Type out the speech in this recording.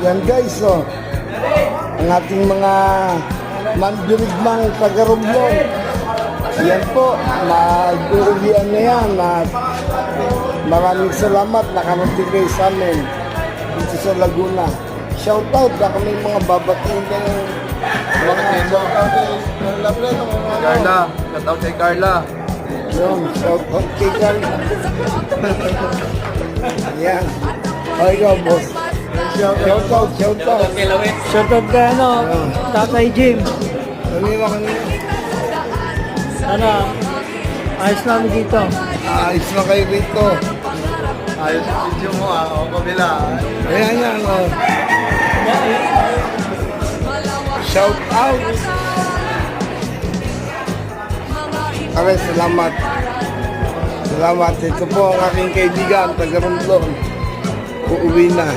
Yan guys, oh. Ang ating mga mandirigmang taga-Romblon. Yan po, magdurugian na yan. At maraming salamat nakarating kayo sa amin dito sa Laguna. Shoutout na kami mga babatiin ng mga shoutout Carla, shoutout kay Carla. yun, shoutout kay Carla. Yan. O ikaw, boss. Shoutout. Shoutout ka Tatay Jim. Kanina. Ayos namin dito. Ayos na kayo dito. Ayos yung video mo o kabila. Ayan yan, oh. Shout out. Aray, salamat. Salamat. Ito po ang aking kaibigan, taga Romblon. Uuwi na.